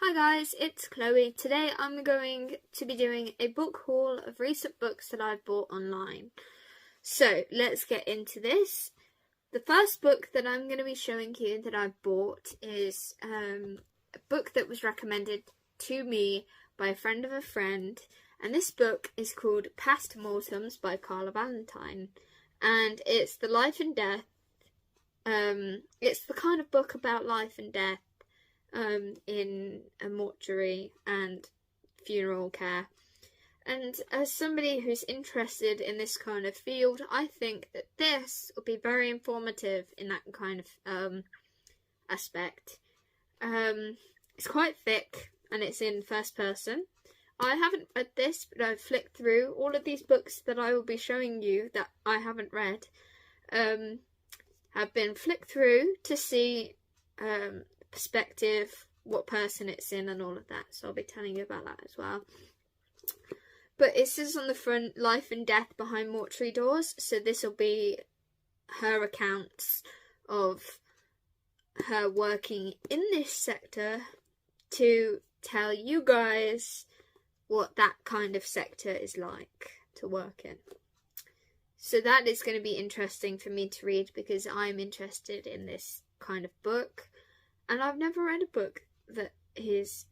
Hi guys, it's Chloe. Today I'm going to be doing a book haul of recent books that I've bought online. So let's get into this. The first book that I'm going to be showing you that I've bought is a book that was recommended to me by a friend of a friend, and this book is called Past Mortems by Carla Valentine, and it's the life and death. It's the kind of book about life and death in a mortuary and funeral care. And as somebody who's interested in this kind of field, I think that this will be very informative in that kind of aspect. It's quite thick and it's in first person. I haven't read this, but I've flicked through all of these books that I will be showing you that I haven't read. Have been flicked through to see perspective, what person it's in and all of that, so I'll be telling you about that as well. But it says on the front, life and death behind mortuary doors, so this will be her accounts of her working in this sector to tell you guys what that kind of sector is like to work in. So that is going to be interesting for me to read because I'm interested in this kind of book. And I've never read a book that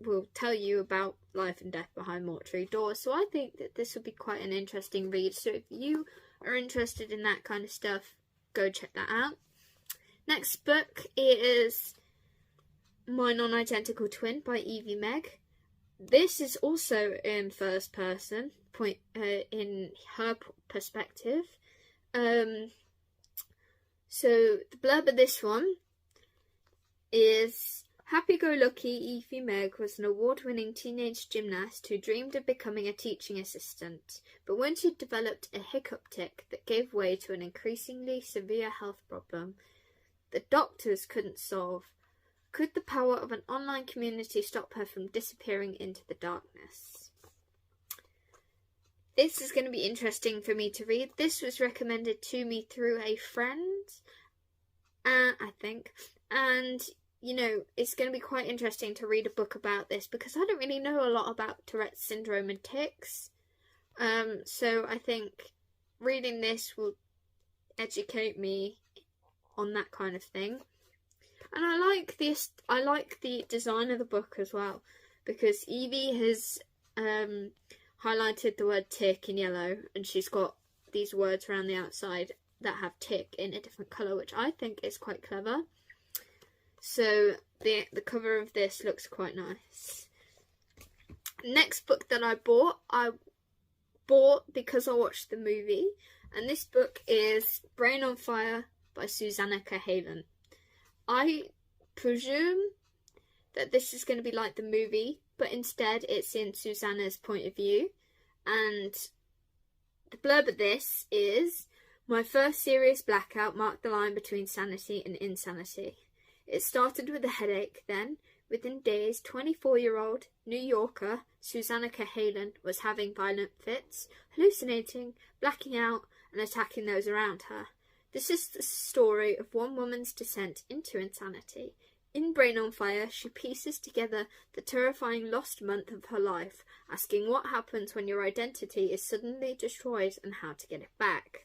will tell you about life and death behind mortuary doors, so I think that this will be quite an interesting read. So if you are interested in that kind of stuff, go check that out. Next book is My Non-Identical Twin by Evie Meg. This is also in first person, in her perspective. So the blurb of this one is, happy-go-lucky Evie Meg was an award-winning teenage gymnast who dreamed of becoming a teaching assistant, but when she developed a hiccup tic that gave way to an increasingly severe health problem that doctors couldn't solve, could the power of an online community stop her from disappearing into the darkness? This is going to be interesting for me to read. This was recommended to me through a friend, I think, and you know, it's going to be quite interesting to read a book about this because I don't really know a lot about Tourette's syndrome and tics. So I think reading this will educate me on that kind of thing. And I like the design of the book as well, because Evie has highlighted the word tick in yellow, and she's got these words around the outside that have tick in a different colour, which I think is quite clever. So the cover of this looks quite nice. Next book that I bought because I watched the movie, and this book is Brain on Fire by Susanna Cahalan. I presume that this is going to be like the movie, but instead it's in Susanna's point of view. And the blurb of this is, my first serious blackout marked the line between sanity and insanity. It started with a headache, then, within days, 24-year-old New Yorker Susanna Cahalan was having violent fits, hallucinating, blacking out, and attacking those around her. This is the story of one woman's descent into insanity. In Brain on Fire, she pieces together the terrifying lost month of her life, asking what happens when your identity is suddenly destroyed and how to get it back.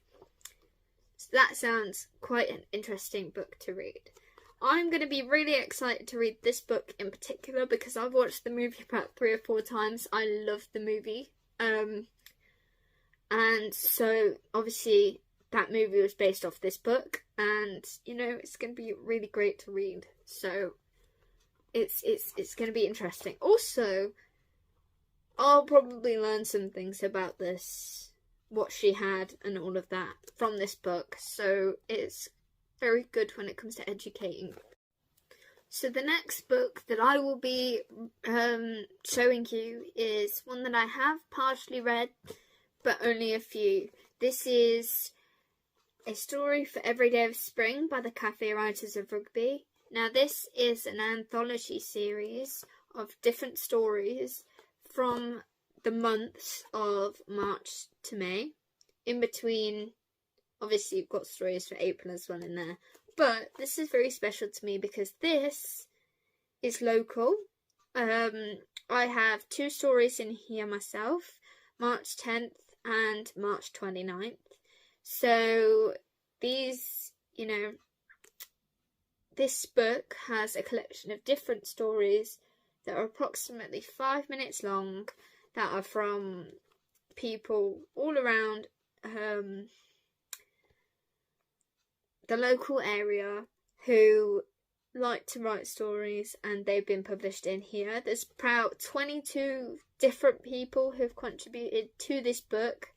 So that sounds quite an interesting book to read. I'm going to be really excited to read this book in particular because I've watched the movie about 3 or 4 times. I love the movie. And so obviously that movie was based off this book, and you know, it's going to be really great to read. So it's going to be interesting. Also, I'll probably learn some things about this, what she had and all of that from this book. So it's very good when it comes to educating. So the next book that I will be showing you is one that I have partially read, but only a few. This is A Story for Every Day of Spring by the Cafe Writers of Rugby. Now this is an anthology series of different stories from the months of March to May. In between, obviously you've got stories for April as well in there. But this is very special to me because this is local I have 2 stories in here myself, March 10th and March 29th. So these, this book has a collection of different stories that are approximately 5 minutes long, that are from people all around the local area who like to write stories, and they've been published in here. There's about 22 different people who've contributed to this book.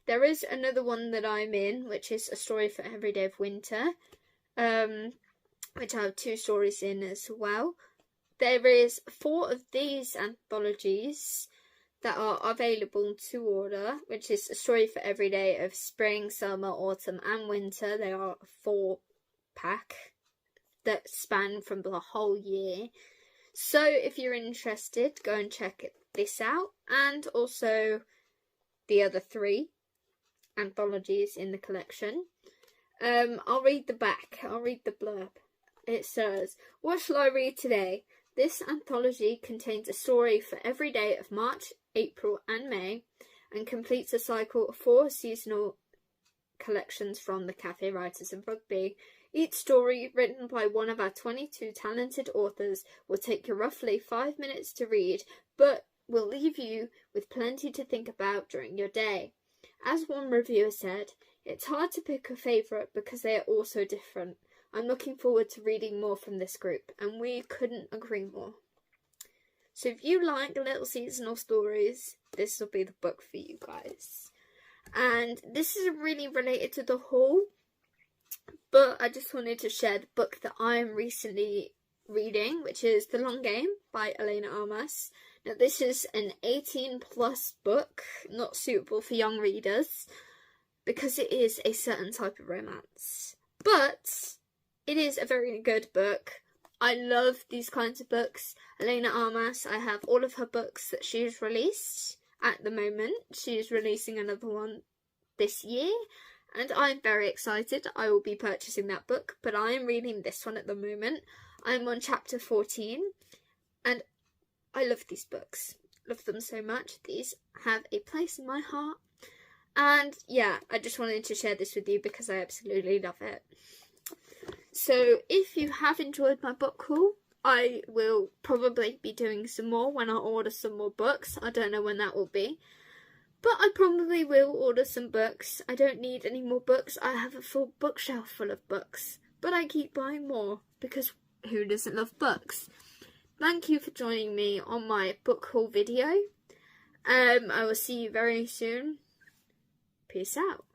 There is another one that I'm in, which is A Story for Every Day of Winter, which I have 2 stories in as well. There is 4 of these anthologies that are available to order, which is A Story for Every Day of Spring, Summer, Autumn and Winter. They are a 4-pack that span from the whole year. So if you're interested, go and check this out, and also the other 3 anthologies in the collection. I'll read the back. I'll read the blurb. It says, "What shall I read today? This anthology contains a story for every day of March, April and May, and completes a cycle of 4 seasonal collections from the Cafe Writers of Rugby. Each story, written by one of our 22 talented authors, will take you roughly 5 minutes to read, but will leave you with plenty to think about during your day. As one reviewer said, it's hard to pick a favourite because they are all so different. I'm looking forward to reading more from this group, and we couldn't agree more." So if you like little seasonal stories, this will be the book for you guys. And this is really related to the haul, but I just wanted to share the book that I'm recently reading, which is The Long Game by Elena Armas. Now this is an 18+ book, not suitable for young readers, because it is a certain type of romance. But it is a very good book. I love these kinds of books. Elena Armas, I have all of her books that she's released at the moment. She's releasing another one this year, and I'm very excited. I will be purchasing that book, but I am reading this one at the moment. I'm on chapter 14, and I love these books. Love them so much. These have a place in my heart. And yeah, I just wanted to share this with you because I absolutely love it. So if you have enjoyed my book haul, I will probably be doing some more when I order some more books. I don't know when that will be, but I probably will order some books. I don't need any more books. I have a full bookshelf full of books, but I keep buying more because who doesn't love books? Thank you for joining me on my book haul video. I will see you very soon. Peace out.